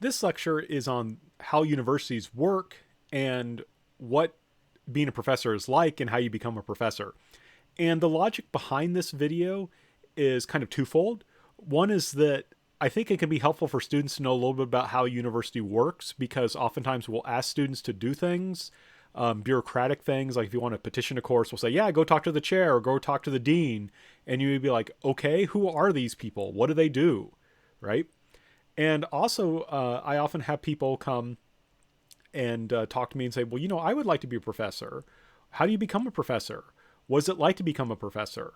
This lecture is on how universities work and what being a professor is like and how you become a professor. And the logic behind this video is kind of twofold. One is that I think it can be helpful for students to know a little bit about how a university works, because oftentimes we'll ask students to do things, bureaucratic things. Like if you want to petition a course, we'll say, yeah, go talk to the chair or go talk to the dean. And you would be like, okay, who are these people? What do they do? Right? And also, I often have people come and talk to me and say, well, I would like to be a professor. How do you become a professor? What is it like to become a professor?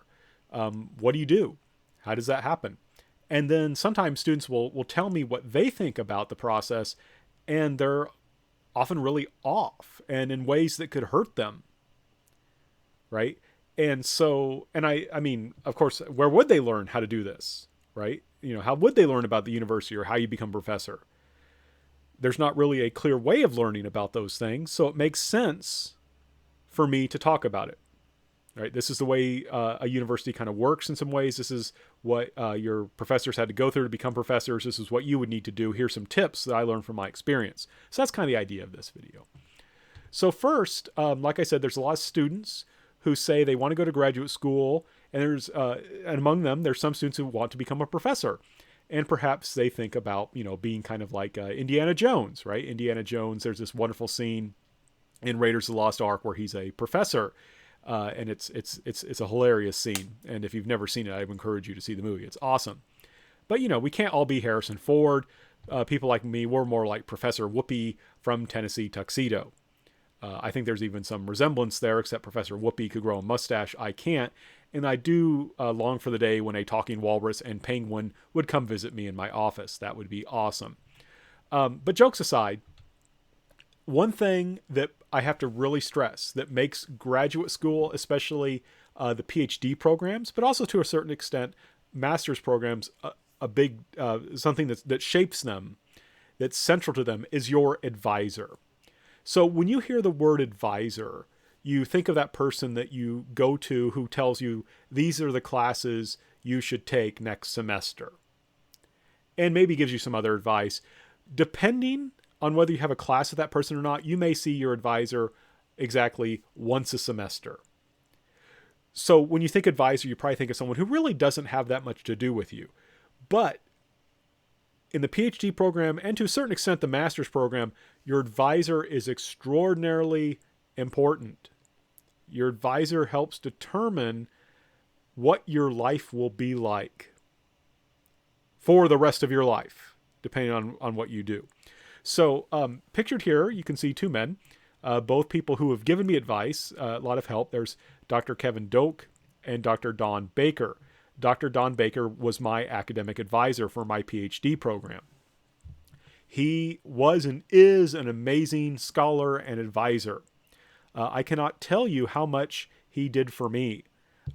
What do you do? How does that happen? And then sometimes students will tell me what they think about the process, and they're often really off and in ways that could hurt them, right? And so, and I mean, of course, where would they learn how to do this, right? How would they learn about the university or how you become a professor? There's not really a clear way of learning about those things, so it makes sense for me to talk about it. Right, this is the way a university kind of works in some ways. This is what your professors had to go through to become professors. This is what you would need to do. Here's some tips that I learned from my experience. So that's kind of the idea of this video. So first, like I said, there's a lot of students who say they want to go to graduate school, and and among them, there's some students who want to become a professor. And perhaps they think about, being kind of like Indiana Jones, right? Indiana Jones, there's this wonderful scene in Raiders of the Lost Ark where he's a professor. And it's a hilarious scene. And if you've never seen it, I would encourage you to see the movie. It's awesome. But, we can't all be Harrison Ford. People like me, we're more like Professor Whoopi from Tennessee Tuxedo. I think there's even some resemblance there, except Professor Whoopi could grow a mustache. I can't. And I do long for the day when a talking walrus and penguin would come visit me in my office. That would be awesome. But jokes aside, one thing that I have to really stress that makes graduate school, especially the PhD programs, but also to a certain extent master's programs, a big something that shapes them, that's central to them, is your advisor. So when you hear the word advisor, you think of that person that you go to who tells you these are the classes you should take next semester, and maybe gives you some other advice. Depending on whether you have a class with that person or not, you may see your advisor exactly once a semester. So when you think advisor, you probably think of someone who really doesn't have that much to do with you. But in the PhD program, and to a certain extent the master's program, your advisor is extraordinarily important. Your advisor helps determine what your life will be like for the rest of your life, depending on what you do. So pictured here, you can see two men, both people who have given me advice, a lot of help. There's Dr. Kevin Doak and Dr. Don Baker. Dr. Don Baker was my academic advisor for my PhD program. He was and is an amazing scholar and advisor. I cannot tell you how much he did for me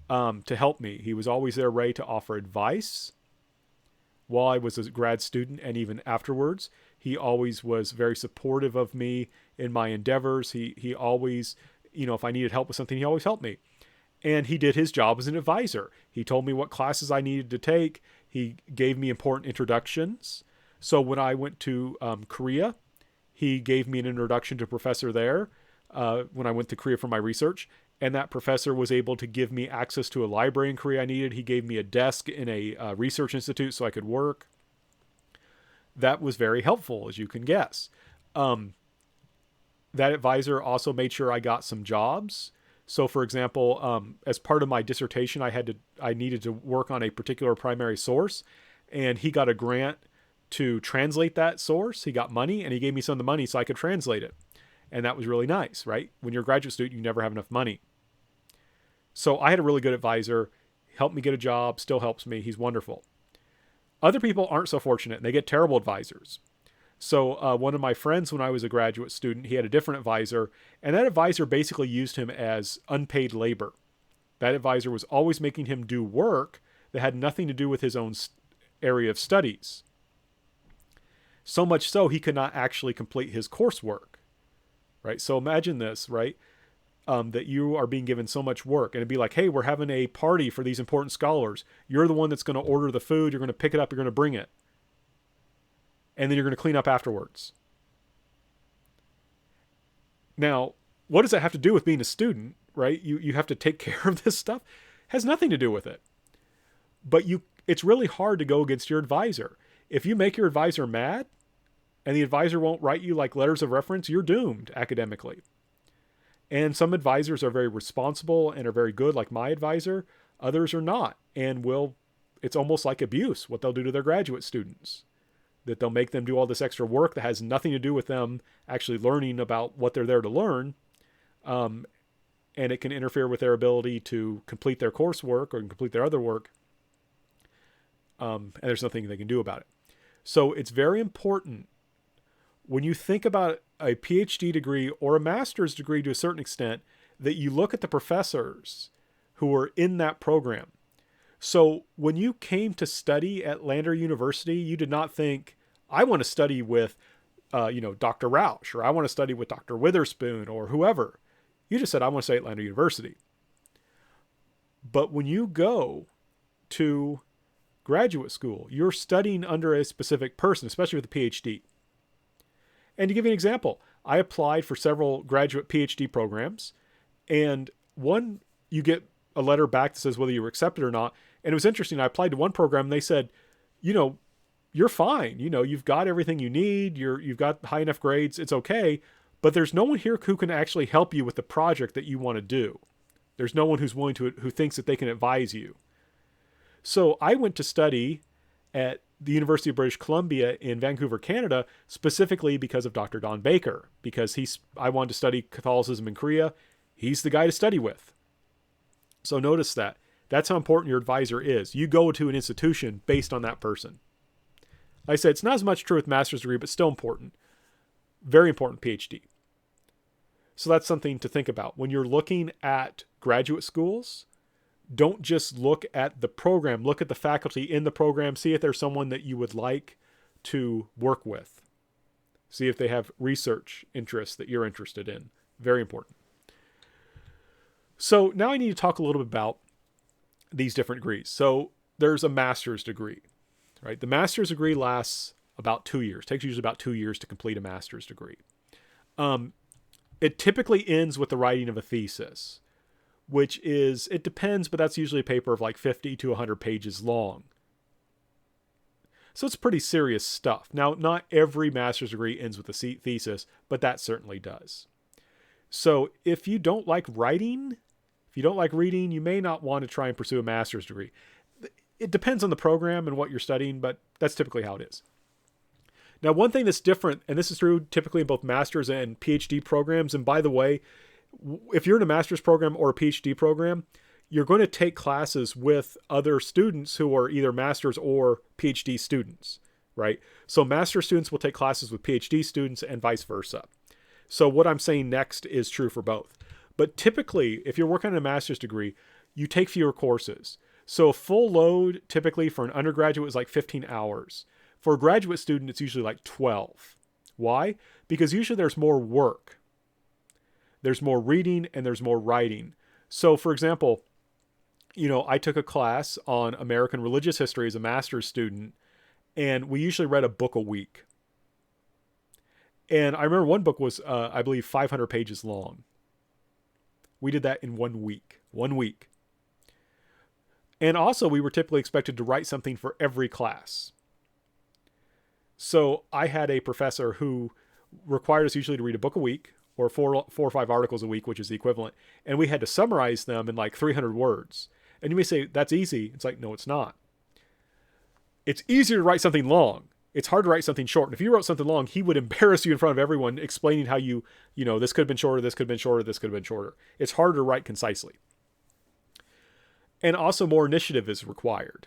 to help me. He was always there ready to offer advice while I was a grad student and even afterwards. He always was very supportive of me in my endeavors. He always, if I needed help with something, he always helped me. And he did his job as an advisor. He told me what classes I needed to take. He gave me important introductions. So when I went to Korea, he gave me an introduction to a professor there when I went to Korea for my research. And that professor was able to give me access to a library in Korea I needed. He gave me a desk in a research institute so I could work. That was very helpful, as you can guess. That advisor also made sure I got some jobs. So, for example, as part of my dissertation, I needed to work on a particular primary source, and he got a grant to translate that source. He got money, and he gave me some of the money so I could translate it. And that was really nice, right? When you're a graduate student, you never have enough money. So I had a really good advisor, helped me get a job, still helps me. He's wonderful. Other people aren't so fortunate, and they get terrible advisors. So one of my friends, when I was a graduate student, he had a different advisor, and that advisor basically used him as unpaid labor. That advisor was always making him do work that had nothing to do with his own area of studies. So much so, he could not actually complete his coursework, right? So imagine this, right? That you are being given so much work, and it'd be like, hey, we're having a party for these important scholars. You're the one that's going to order the food. You're going to pick it up. You're going to bring it. and then you're going to clean up afterwards. Now, what does that have to do with being a student, right? You have to take care of this stuff. It has nothing to do with it. But it's really hard to go against your advisor. If you make your advisor mad and the advisor won't write you like letters of reference, you're doomed academically. And some advisors are very responsible and are very good, like my advisor. Others are not, and it's almost like abuse, what they'll do to their graduate students. That they'll make them do all this extra work that has nothing to do with them actually learning about what they're there to learn. And it can interfere with their ability to complete their coursework or complete their other work. And there's nothing they can do about it. So it's very important when you think about a PhD degree or a master's degree to a certain extent that you look at the professors who are in that program. So when you came to study at Lander University, you did not think, I want to study with, Dr. Rausch, or I want to study with Dr. Witherspoon or whoever. You just said, I want to study at Lander University. But when you go to graduate school, you're studying under a specific person, especially with a PhD. And to give you an example, I applied for several graduate PhD programs, and one, you get a letter back that says whether you were accepted or not. And it was interesting. I applied to one program and they said, you're fine. You've got everything you need. You've got high enough grades. It's okay. But there's no one here who can actually help you with the project that you want to do. There's no one who thinks that they can advise you. So I went to study at the University of British Columbia in Vancouver, Canada, specifically because of Dr. Don Baker, because I wanted to study Catholicism in Korea. He's the guy to study with. So notice that. That's how important your advisor is. You go to an institution based on that person. Like I said, it's not as much true with master's degree, but still important. Very important PhD. So that's something to think about. When you're looking at graduate schools, don't just look at the program. Look at the faculty in the program. See if there's someone that you would like to work with. See if they have research interests that you're interested in. Very important. So now I need to talk a little bit about these different degrees. So there's a master's degree, right? The master's degree lasts about 2 years. It takes usually about 2 years to complete a master's degree. It typically ends with the writing of a thesis, which it depends, but that's usually a paper of like 50 to 100 pages long. So it's pretty serious stuff. Now, not every master's degree ends with a thesis, but that certainly does. So if you don't like writing, if you don't like reading, you may not want to try and pursue a master's degree. It depends on the program and what you're studying, but that's typically how it is. Now, one thing that's different, and this is true typically in both master's and PhD programs, and by the way, if you're in a master's program or a PhD program, you're going to take classes with other students who are either master's or PhD students, right? So master's students will take classes with PhD students and vice versa. So what I'm saying next is true for both. But typically, if you're working on a master's degree, you take fewer courses. So a full load typically for an undergraduate is like 15 hours. For a graduate student, it's usually like 12. Why? Because usually there's more work. There's more reading and there's more writing. So for example, I took a class on American religious history as a master's student, and we usually read a book a week. And I remember one book was, I believe, 500 pages long. We did that in 1 week. 1 week. And also, we were typically expected to write something for every class. So I had a professor who required us usually to read a book a week, or four or five articles a week, which is the equivalent. And we had to summarize them in like 300 words. And you may say, that's easy. It's like, no, it's not. It's easier to write something long. It's hard to write something short. And if you wrote something long, he would embarrass you in front of everyone explaining how this could have been shorter, this could have been shorter, this could have been shorter. It's harder to write concisely. And also more initiative is required.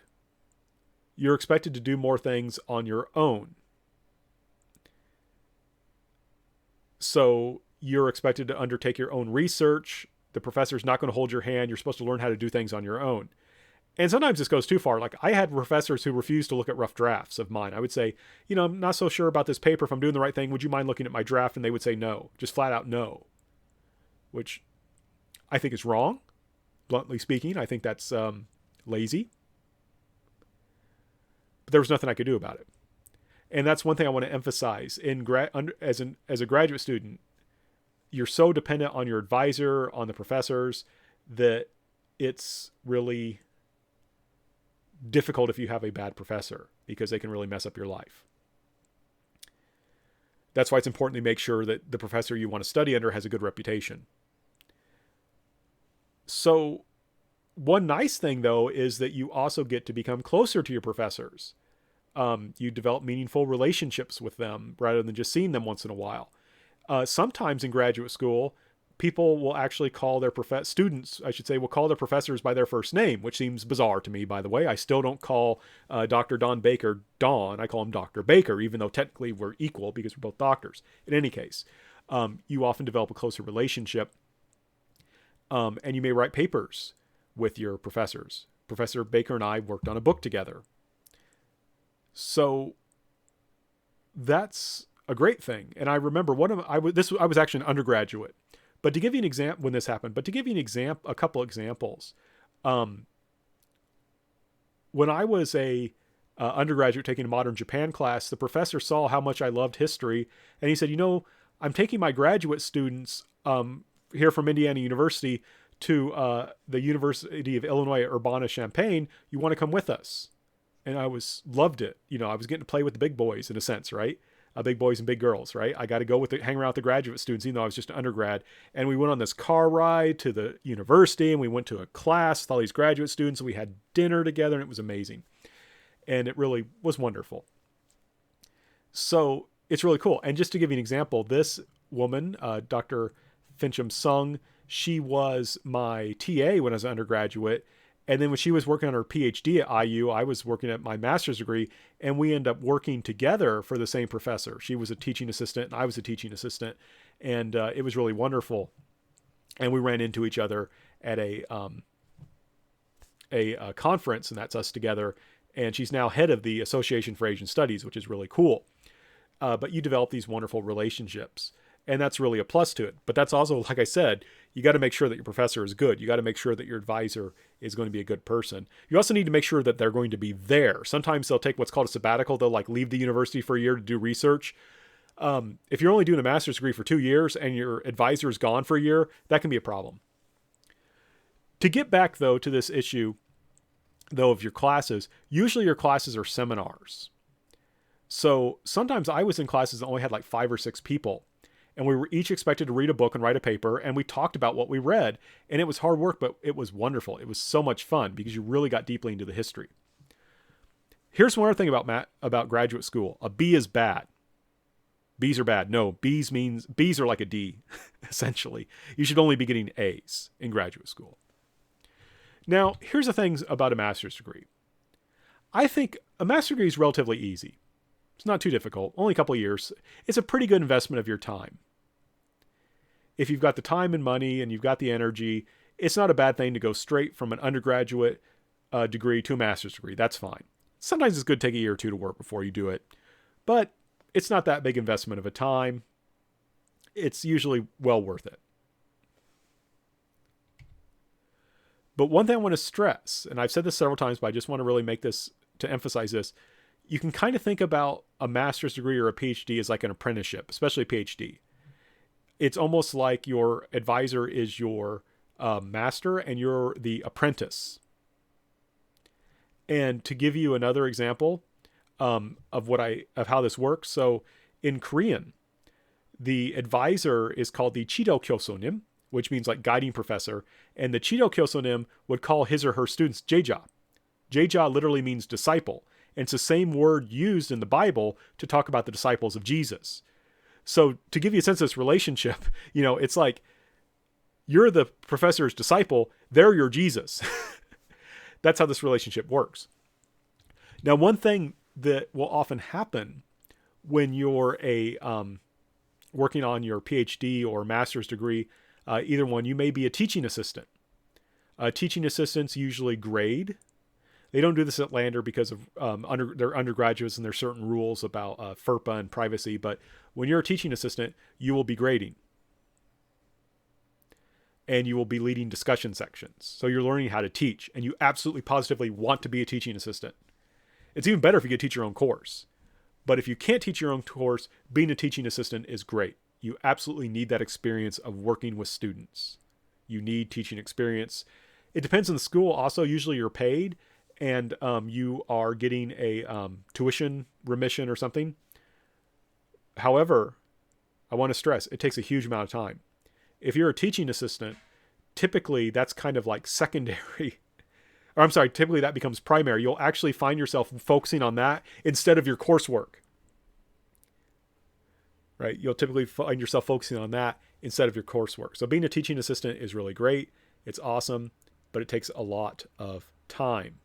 You're expected to do more things on your own. So you're expected to undertake your own research. The professor's not going to hold your hand. You're supposed to learn how to do things on your own. And sometimes this goes too far. Like I had professors who refused to look at rough drafts of mine. I would say, I'm not so sure about this paper. If I'm doing the right thing, would you mind looking at my draft? And they would say no, just flat out no, which I think is wrong. Bluntly speaking, I think that's lazy. But there was nothing I could do about it. And that's one thing I want to emphasize as a graduate student. You're so dependent on your advisor, on the professors, that it's really difficult if you have a bad professor, because they can really mess up your life. That's why it's important to make sure that the professor you want to study under has a good reputation. So one nice thing, though, is that you also get to become closer to your professors. You develop meaningful relationships with them rather than just seeing them once in a while. Sometimes in graduate school, people will actually call their students, I should say, will call their professors by their first name, which seems bizarre to me, by the way. I still don't call Dr. Don Baker Don. I call him Dr. Baker, even though technically we're equal because we're both doctors. In any case, you often develop a closer relationship, and you may write papers with your professors. Professor Baker and I worked on a book together. So that's a great thing. And I remember I was actually an undergraduate. But to give you an example, when this happened, a couple examples. When I was a undergraduate taking a modern Japan class, the professor saw how much I loved history, and he said, I'm taking my graduate students here from Indiana University to the University of Illinois at Urbana-Champaign. You want to come with us? And I loved it. I was getting to play with the big boys in a sense, right? Big boys and big girls, right? I got to go hang around with the graduate students, even though I was just an undergrad. And we went on this car ride to the university, and we went to a class with all these graduate students, and we had dinner together, and it was amazing. And it really was wonderful. So it's really cool. And just to give you an example, this woman, Dr. Fincham Sung, she was my TA when I was an undergraduate. And then when she was working on her PhD at IU, I was working at my master's degree, and we ended up working together for the same professor. She was a teaching assistant, and I was a teaching assistant, and it was really wonderful. And we ran into each other at a conference, and that's us together. And she's now head of the Association for Asian Studies, which is really cool. But you develop these wonderful relationships. And that's really a plus to it. But that's also, like I said, you got to make sure that your professor is good. You got to make sure that your advisor is going to be a good person. You also need to make sure that they're going to be there. Sometimes they'll take what's called a sabbatical. They'll leave the university for a year to do research. If you're only doing a master's degree for 2 years and your advisor is gone for a year, that can be a problem. To get back, though, to this issue, though, of your classes, usually your classes are seminars. So sometimes I was in classes that only had 5 or 6 people. And we were each expected to read a book and write a paper, and we talked about what we read. And it was hard work, but it was wonderful. It was so much fun because you really got deeply into the history. Here's one other thing about graduate school. A B is bad. B's are bad. No, B's are like a D, essentially. You should only be getting A's in graduate school. Now, here's the things about a master's degree. I think a master's degree is relatively easy. It's not too difficult, only a couple of years. It's a pretty good investment of your time. If you've got the time and money and you've got the energy, it's not a bad thing to go straight from an undergraduate degree to a master's degree. That's fine. Sometimes it's good to take a year or two to work before you do it, but it's not that big investment of a time. It's usually well worth it. But one thing I want to stress, and I've said this several times, but I just want to really make this, to emphasize this, you can kind of think about a master's degree or a PhD as like an apprenticeship, especially a PhD. It's almost like your advisor is your master and you're the apprentice. And to give you another example of how this works, so in Korean, the advisor is called the Chido Kyosonim, which means guiding professor, and the Chido Kyosonim would call his or her students Jeja. Jeja literally means disciple. And it's the same word used in the Bible to talk about the disciples of Jesus. So to give you a sense of this relationship, it's like you're the professor's disciple, they're your Jesus. That's how this relationship works. Now, one thing that will often happen when you're working on your PhD or master's degree, either one, you may be a teaching assistant. Teaching assistants usually grade. They don't do this at Lander because of they're undergraduates and there's certain rules about FERPA and privacy. But when you're a teaching assistant, you will be grading. And you will be leading discussion sections. So you're learning how to teach. And you absolutely positively want to be a teaching assistant. It's even better if you get to teach your own course. But if you can't teach your own course, being a teaching assistant is great. You absolutely need that experience of working with students. You need teaching experience. It depends on the school. Also, usually you're paid and you are getting a tuition remission or something. However, I want to stress, it takes a huge amount of time. If you're a teaching assistant, typically that's kind of like secondary. Or I'm sorry, typically that becomes primary. You'll actually find yourself focusing on that instead of your coursework. Right? You'll typically find yourself focusing on that instead of your coursework. So being a teaching assistant is really great. It's awesome, but it takes a lot of time.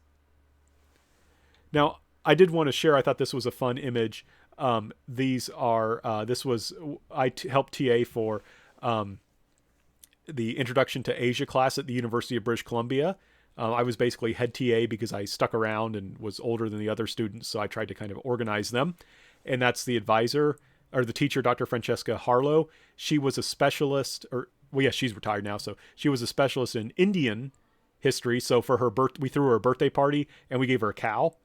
Now, I did want to share, I thought this was a fun image. These are, I helped TA for the Introduction to Asia class at the University of British Columbia. I was basically head TA because I stuck around and was older than the other students, so I tried to kind of organize them. And that's the advisor, or the teacher, Dr. Francesca Harlow. She was a specialist, she's retired now, so she was a specialist in Indian history. So for her we threw her a birthday party, and we gave her a cow,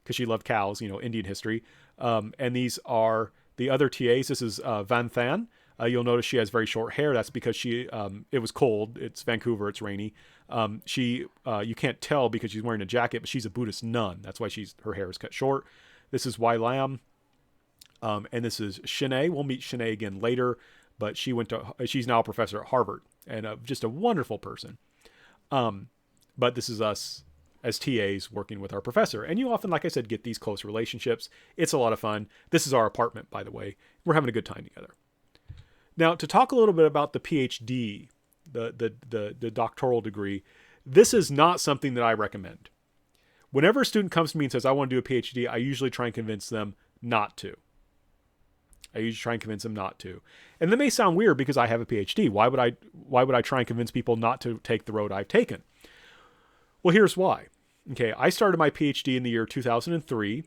because she loved cows, Indian history. And these are the other TAs. This is Van Than. You'll notice she has very short hair. That's because it was cold. It's Vancouver. It's rainy. You can't tell because she's wearing a jacket, but she's a Buddhist nun. That's why her hair is cut short. This is Wai Lam. And this is Shanae. We'll meet Shanae again later, but she's now a professor at Harvard and just a wonderful person. But this is us as TAs working with our professor. And you often, like I said, get these close relationships. It's a lot of fun. This is our apartment, by the way. We're having a good time together. Now, to talk a little bit about the PhD, the doctoral degree, this is not something that I recommend. Whenever a student comes to me and says, I want to do a PhD, I usually try and convince them not to. And that may sound weird because I have a PhD. Why would I try and convince people not to take the road I've taken? Well, here's why. Okay, I started my PhD in the year 2003.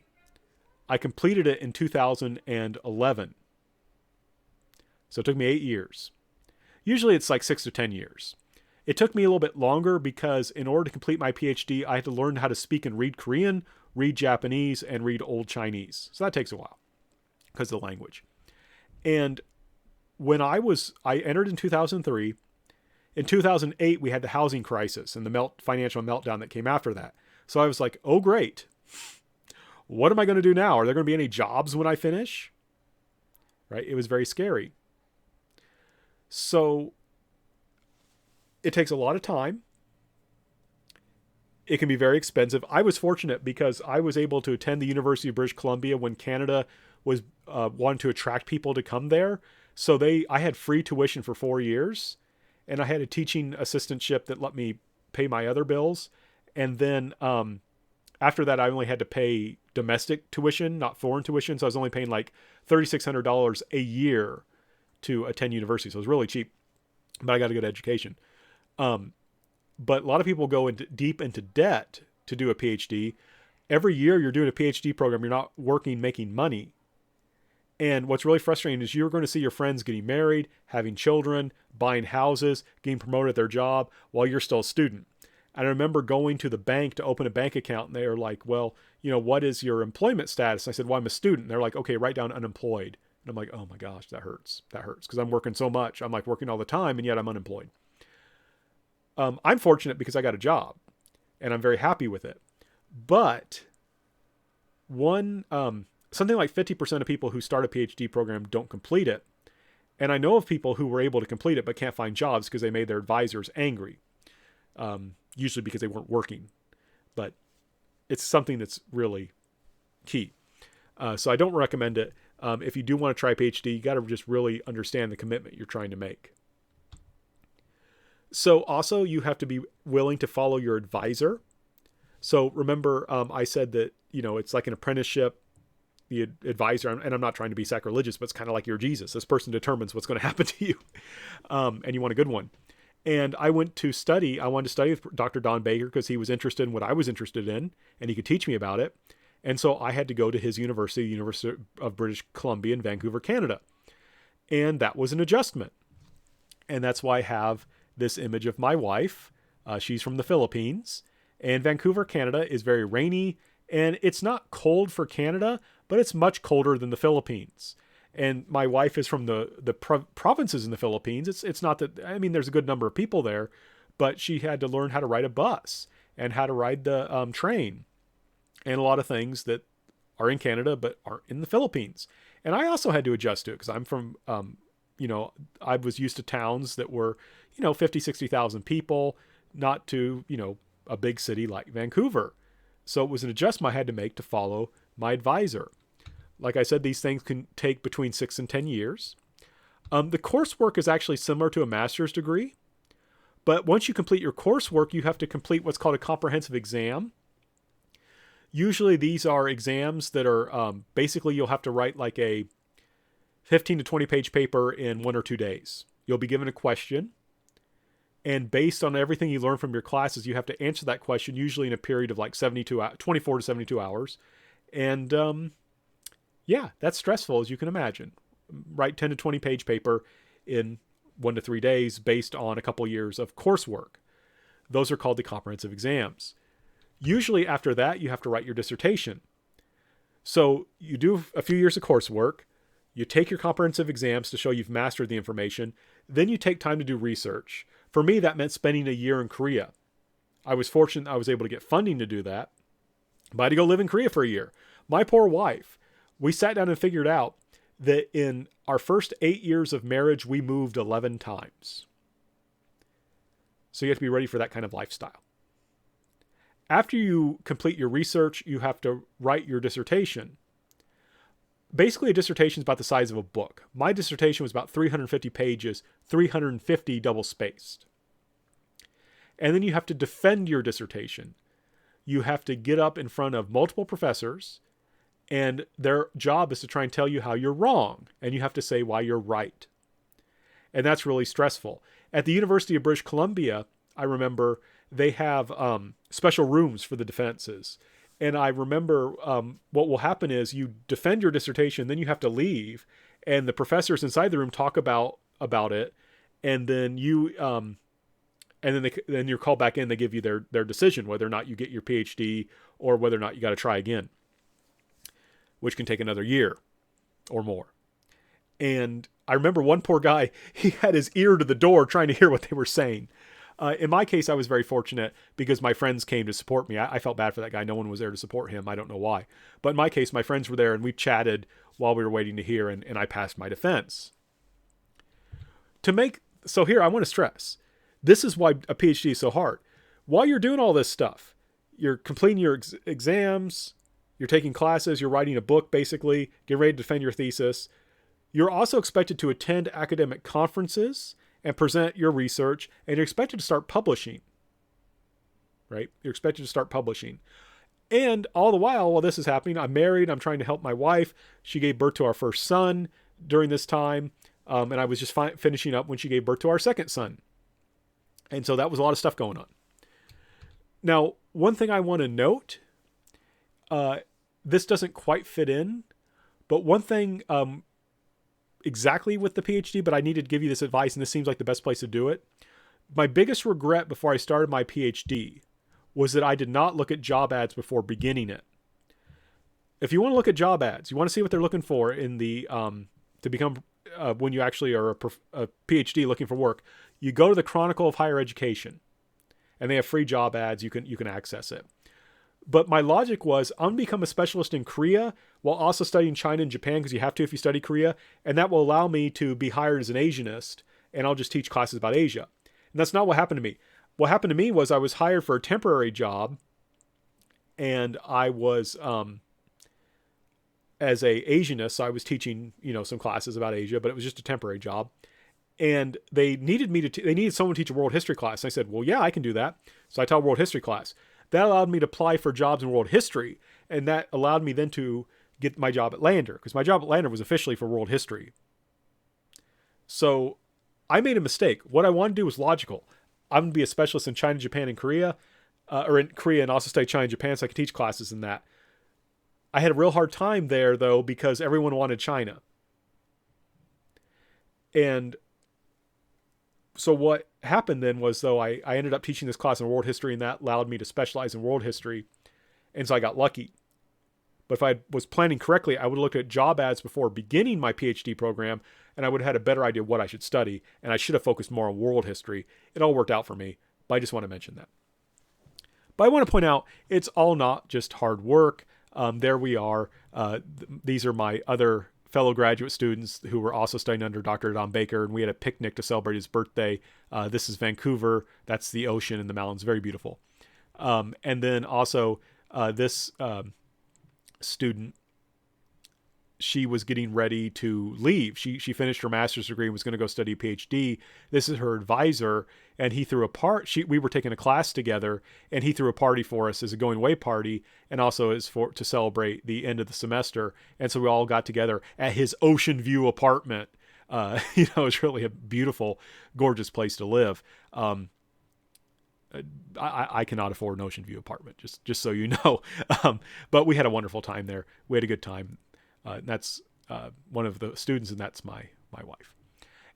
I completed it in 2011. So it took me 8 years. Usually it's like 6 to 10 years. It took me a little bit longer because in order to complete my PhD, I had to learn how to speak and read Korean, read Japanese, and read Old Chinese. So that takes a while because of the language. And when I entered in 2003. In 2008, we had the housing crisis and the financial meltdown that came after that. So I was like, oh, great. What am I going to do now? Are there going to be any jobs when I finish? Right? It was very scary. So it takes a lot of time. It can be very expensive. I was fortunate because I was able to attend the University of British Columbia when Canada was wanting to attract people to come there. So I had free tuition for 4 years. And I had a teaching assistantship that let me pay my other bills. And then after that, I only had to pay domestic tuition, not foreign tuition. So I was only paying like $3,600 a year to attend university. So it was really cheap, but I got a good education. But a lot of people go deep into debt to do a PhD. Every year you're doing a PhD program, you're not working, making money. And what's really frustrating is you're going to see your friends getting married, having children, buying houses, getting promoted at their job while you're still a student. And I remember going to the bank to open a bank account and they were like, well, what is your employment status? And I said, well, I'm a student. And they're like, okay, write down unemployed. And I'm like, oh my gosh, that hurts. That hurts because I'm working so much. I'm like working all the time and yet I'm unemployed. I'm fortunate because I got a job and I'm very happy with it. But something like 50% of people who start a PhD program don't complete it. And I know of people who were able to complete it but can't find jobs because they made their advisors angry. Usually because they weren't working. But it's something that's really key. So I don't recommend it. If you do want to try PhD, you got to just really understand the commitment you're trying to make. So also you have to be willing to follow your advisor. So remember, I said that, it's like an apprenticeship. The advisor, and I'm not trying to be sacrilegious, but it's kind of like you're Jesus. This person determines what's going to happen to you. And you want a good one. And I wanted to study with Dr. Don Baker because he was interested in what I was interested in and he could teach me about it. And so I had to go to his university, the University of British Columbia in Vancouver, Canada. And that was an adjustment. And that's why I have this image of my wife. She's from the Philippines. And Vancouver, Canada is very rainy. And it's not cold for Canada, but it's much colder than the Philippines. And my wife is from the provinces in the Philippines. It's not that, I mean, there's a good number of people there, but she had to learn how to ride a bus and how to ride the train and a lot of things that are in Canada but aren't in the Philippines. And I also had to adjust to it because I'm from, I was used to towns that were, 50, 60,000 people, not to, a big city like Vancouver. So it was an adjustment I had to make to follow my advisor. Like I said, these things can take between 6 and 10 years. The coursework is actually similar to a master's degree. But once you complete your coursework, you have to complete what's called a comprehensive exam. Usually these are exams that are basically you'll have to write like a 15 to 20 page paper in 1 or 2 days. You'll be given a question. And based on everything you learn from your classes, you have to answer that question, usually in a period of like 24 to 72 hours. And yeah, that's stressful, as you can imagine. Write 10 to 20 page paper in 1 to 3 days based on a couple years of coursework. Those are called the comprehensive exams. Usually after that, you have to write your dissertation. So you do a few years of coursework, you take your comprehensive exams to show you've mastered the information, then you take time to do research. For me, that meant spending a year in Korea. I was fortunate I was able to get funding to do that, but I had to go live in Korea for a year. My poor wife, we sat down and figured out that in our first 8 years of marriage, we moved 11 times. So you have to be ready for that kind of lifestyle. After you complete your research, you have to write your dissertation. Basically, a dissertation is about the size of a book. My dissertation was about 350 pages, 350 double-spaced. And then you have to defend your dissertation. You have to get up in front of multiple professors, and their job is to try and tell you how you're wrong, and you have to say why you're right. And that's really stressful. At the University of British Columbia, I remember they have special rooms for the defenses. And I remember what will happen is you defend your dissertation, then you have to leave, and the professors inside the room talk about it, and then then you're called back in. They give you their decision whether or not you get your PhD or whether or not you got to try again, which can take another year or more. And I remember one poor guy, he had his ear to the door trying to hear what they were saying. In my case, I was very fortunate because my friends came to support me. I felt bad for that guy. No one was there to support him. I don't know why. But in my case, my friends were there and we chatted while we were waiting to hear, and I passed my defense. So here, I want to stress, this is why a PhD is so hard. While you're doing all this stuff, you're completing your exams, you're taking classes, you're writing a book, basically, getting ready to defend your thesis. You're also expected to attend academic conferences and present your research, and you're expected to start publishing, right? You're expected to start publishing. And all the while this is happening, I'm married, I'm trying to help my wife. She gave birth to our first son during this time, and I was just finishing up when she gave birth to our second son. And so that was a lot of stuff going on. Now, one thing I want to note, this doesn't quite fit in, but one thing exactly with the PhD, but I needed to give you this advice, and this seems like the best place to do it. My biggest regret before I started my PhD was that I did not look at job ads before beginning it. If you want to look at job ads, you want to see what they're looking for in the to become when you actually are a PhD looking for work, you go to the Chronicle of Higher Education, and they have free job ads. You can access it. But my logic was, I'm going to become a specialist in Korea while also studying China and Japan, because you have to if you study Korea, and that will allow me to be hired as an Asianist, and I'll just teach classes about Asia. And that's not what happened to me. What happened to me was I was hired for a temporary job, and I was as a Asianist, so I was teaching some classes about Asia, but it was just a temporary job. And they needed they needed someone to teach a world history class. And I said, well, yeah, I can do that. So I taught a world history class. That allowed me to apply for jobs in world history, and that allowed me then to get my job at Lander, because my job at Lander was officially for world history. So I made a mistake. What I wanted to do was logical. I'm going to be a specialist in China, Japan, and Korea, or in Korea, and also study China and Japan, so I could teach classes in that. I had a real hard time there, though, because everyone wanted China. And so what happened then was, though, I ended up teaching this class in world history, and that allowed me to specialize in world history. And so I got lucky. But if I was planning correctly, I would have looked at job ads before beginning my PhD program, and I would have had a better idea of what I should study, and I should have focused more on world history. It all worked out for me, but I just want to mention that. But I want to point out, it's all not just hard work. There we are. These are my other fellow graduate students who were also studying under Dr. Don Baker, and we had a picnic to celebrate his birthday. This is Vancouver. That's the ocean and the mountains. Very beautiful. And then also this student, she was getting ready to leave. She finished her master's degree and was going to go study a PhD. This is her advisor, and he threw a party. We were taking a class together, and he threw a party for us as a going away party, and also as to celebrate the end of the semester. And so we all got together at his ocean view apartment. It's really a beautiful, gorgeous place to live. I cannot afford an ocean view apartment, just so you know. But we had a wonderful time there. We had a good time. That's one of the students, and that's my wife.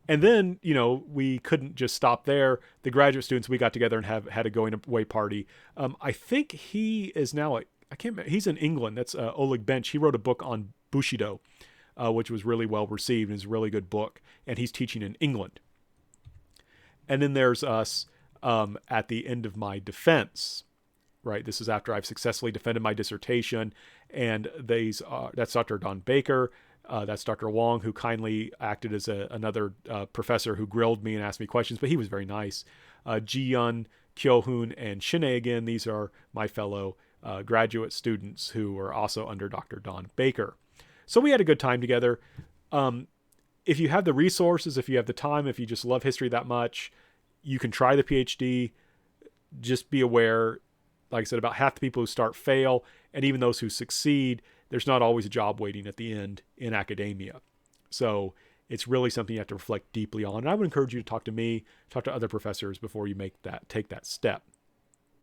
And then, we couldn't just stop there. The graduate students, we got together and had a going away party. I think he is now, I can't remember, he's in England. That's Oleg Bench. He wrote a book on Bushido, which was really well received and is a really good book. And he's teaching in England. And then there's us at the end of my defense. Right, this is after I've successfully defended my dissertation, and that's Dr. Don Baker, that's Dr. Wong, who kindly acted as another professor who grilled me and asked me questions, but he was very nice. Ji-Yun, Kyo-Hoon, and Shinei again, these are my fellow graduate students who are also under Dr. Don Baker. So we had a good time together. If you have the resources, if you have the time, if you just love history that much, you can try the PhD. Just be aware, like I said, about half the people who start fail, and even those who succeed, there's not always a job waiting at the end in academia. So it's really something you have to reflect deeply on. And I would encourage you to talk to me, talk to other professors before you take that step.